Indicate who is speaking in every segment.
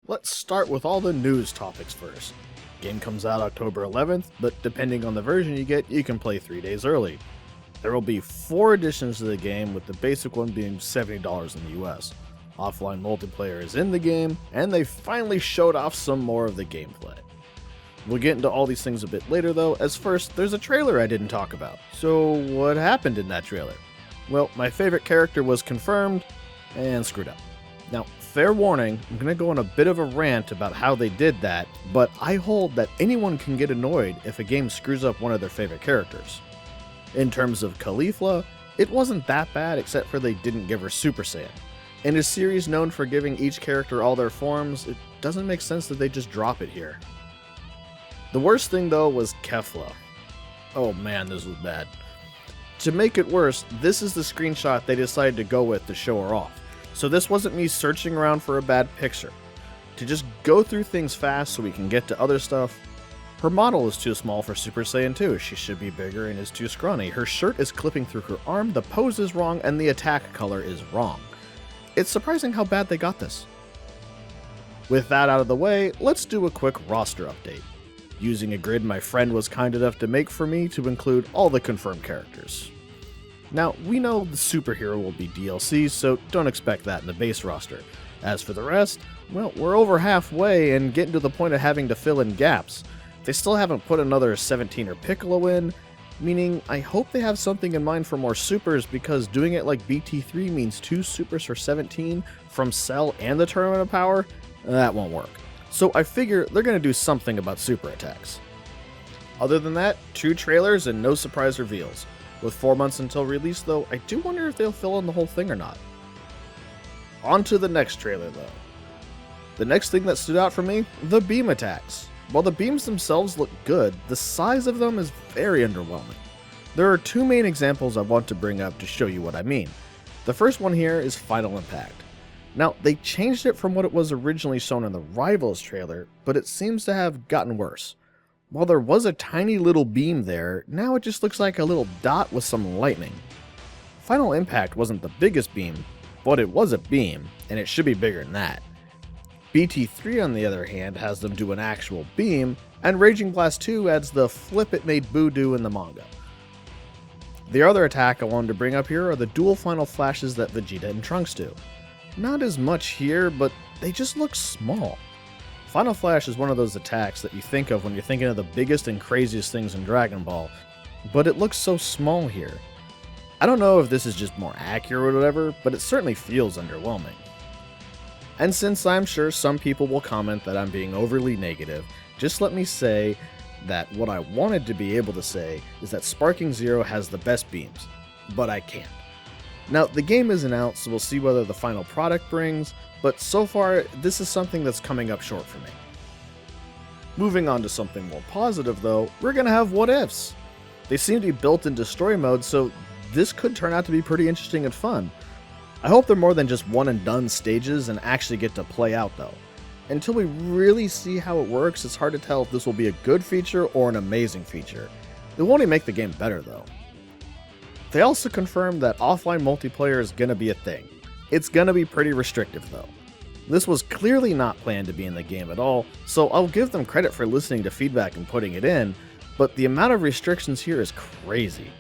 Speaker 1: Let's start with all the news topics first. Game comes out October 11th, but depending on the version you get, you can play 3 days early. There will be 4 additions to the game, with the basic one being $70 in the US. Offline multiplayer is in the game, and they finally showed off some more of the gameplay. We'll get into all these things a bit later though, as first, there's a trailer I didn't talk about. So what happened in that trailer? Well, my favorite character was confirmed, and screwed up. Now, fair warning, I'm going to go on a bit of a rant about how they did that, but I hold that anyone can get annoyed if a game screws up one of their favorite characters. In terms of Caulifla, it wasn't that bad except for they didn't give her Super Saiyan. In a series known for giving each character all their forms, it doesn't make sense that they just drop it here. The worst thing though was Kefla. Oh man, this was bad. To make it worse, this is the screenshot they decided to go with to show her off. So this wasn't me searching around for a bad picture. To just go through things fast so we can get to other stuff, her model is too small for Super Saiyan 2, she should be bigger and is too scrawny. Her shirt is clipping through her arm, the pose is wrong, and the attack color is wrong. It's surprising how bad they got this. With that out of the way, let's do a quick roster update. Using a grid my friend was kind enough to make for me to include all the confirmed characters. Now, we know the superhero will be DLC, so don't expect that in the base roster. As for the rest, well, we're over halfway and getting to the point of having to fill in gaps. They still haven't put another 17er Piccolo in, meaning I hope they have something in mind for more supers, because doing it like BT3 means 2 supers for 17 from Cell and the Tournament of Power, that won't work. So I figure they're going to do something about super attacks. Other than that, 2 trailers and no surprise reveals. With 4 months until release though, I do wonder if they'll fill in the whole thing or not. On to the next trailer though. The next thing that stood out for me, the beam attacks. While the beams themselves look good, the size of them is very underwhelming. There are 2 main examples I want to bring up to show you what I mean. The first one here is Final Impact. Now, they changed it from what it was originally shown in the Rivals trailer, but it seems to have gotten worse. While there was a tiny little beam there, now it just looks like a little dot with some lightning. Final Impact wasn't the biggest beam, but it was a beam, and it should be bigger than that. BT3 on the other hand has them do an actual beam, and Raging Blast 2 adds the flip it made Boo do in the manga. The other attack I wanted to bring up here are the dual final flashes that Vegeta and Trunks do. Not as much here, but they just look small. Final Flash is one of those attacks that you think of when you're thinking of the biggest and craziest things in Dragon Ball, but it looks so small here. I don't know if this is just more accurate or whatever, but it certainly feels underwhelming. And since I'm sure some people will comment that I'm being overly negative, just let me say that what I wanted to be able to say is that Sparking Zero has the best beams, but I can't. Now, the game isn't out, so we'll see whether the final product brings, but so far, this is something that's coming up short for me. Moving on to something more positive though, we're gonna have what ifs. They seem to be built into story mode, so this could turn out to be pretty interesting and fun. I hope they're more than just one and done stages and actually get to play out though. Until we really see how it works, it's hard to tell if this will be a good feature or an amazing feature. It will only make the game better though. They also confirmed that offline multiplayer is gonna be a thing. It's gonna be pretty restrictive though. This was clearly not planned to be in the game at all, so I'll give them credit for listening to feedback and putting it in, but the amount of restrictions here is crazy.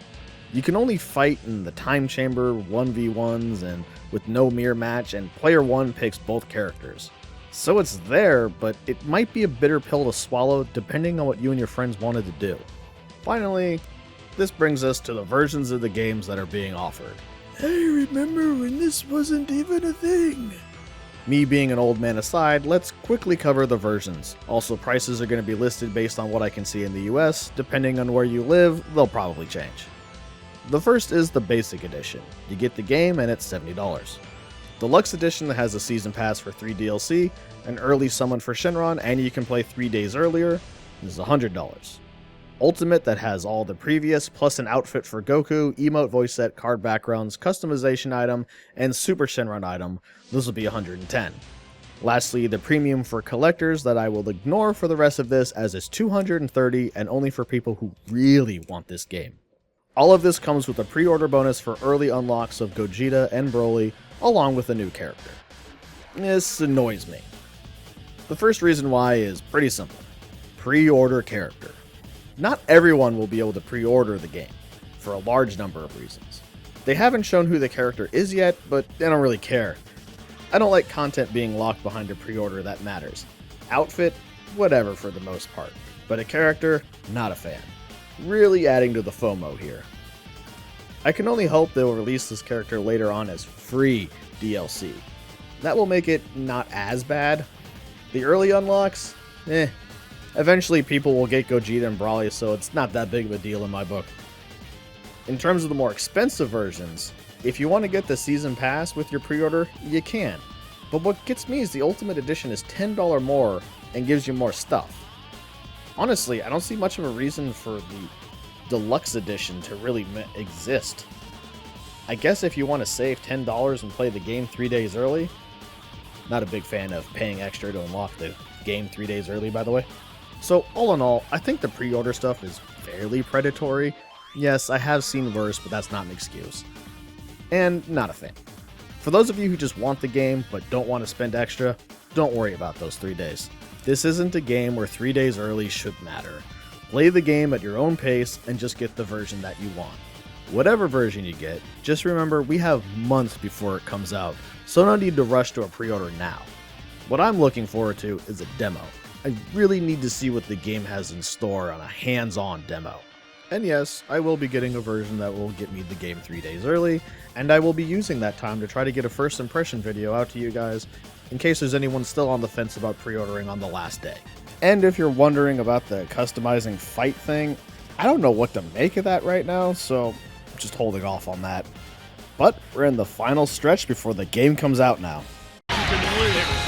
Speaker 1: You can only fight in the time chamber 1v1s and with no mirror match, and player 1 picks both characters. So it's there, but it might be a bitter pill to swallow depending on what you and your friends wanted to do. Finally, this brings us to the versions of the games that are being offered. I remember when this wasn't even a thing. Me being an old man aside, let's quickly cover the versions. Also, prices are going to be listed based on what I can see in the US. Depending on where you live, they'll probably change. The first is the Basic Edition. You get the game and it's $70. Deluxe Edition has a Season Pass for 3 DLC, an early summon for Shenron, and you can play 3 days earlier, is $100. Ultimate, that has all the previous, plus an outfit for Goku, emote voice set, card backgrounds, customization item, and Super Shenron item, this will be $110. Lastly, the Premium for collectors that I will ignore for the rest of this, as it's $230 and only for people who really want this game. All of this comes with a pre-order bonus for early unlocks of Gogeta and Broly, along with a new character. This annoys me. The first reason why is pretty simple. Pre-order character. Not everyone will be able to pre-order the game, for a large number of reasons. They haven't shown who the character is yet, but they don't really care. I don't like content being locked behind a pre-order that matters. Outfit, whatever for the most part. But a character, not a fan. Really adding to the FOMO here. I can only hope they'll release this character later on as free DLC. That will make it not as bad. The early unlocks? Eventually people will get Gogeta and Brawly, so it's not that big of a deal in my book. In terms of the more expensive versions, if you want to get the Season Pass with your pre-order, you can. But what gets me is the Ultimate Edition is $10 more and gives you more stuff. Honestly, I don't see much of a reason for the Deluxe Edition to really exist. I guess if you want to save $10 and play the game 3 days early. Not a big fan of paying extra to unlock the game 3 days early, by the way. So all in all, I think the pre-order stuff is fairly predatory. Yes, I have seen worse, but that's not an excuse. And not a fan. For those of you who just want the game but don't want to spend extra, don't worry about those 3 days. This isn't a game where 3 days early should matter. Play the game at your own pace and just get the version that you want. Whatever version you get, just remember we have months before it comes out, so no need to rush to a pre-order now. What I'm looking forward to is a demo. I really need to see what the game has in store on a hands-on demo. And yes, I will be getting a version that will get me the game 3 days early, and I will be using that time to try to get a first impression video out to you guys, in case there's anyone still on the fence about pre-ordering on the last day. And if you're wondering about the customizing fight thing, I don't know what to make of that right now, so I'm just holding off on that. But we're in the final stretch before the game comes out now.
Speaker 2: You can win it.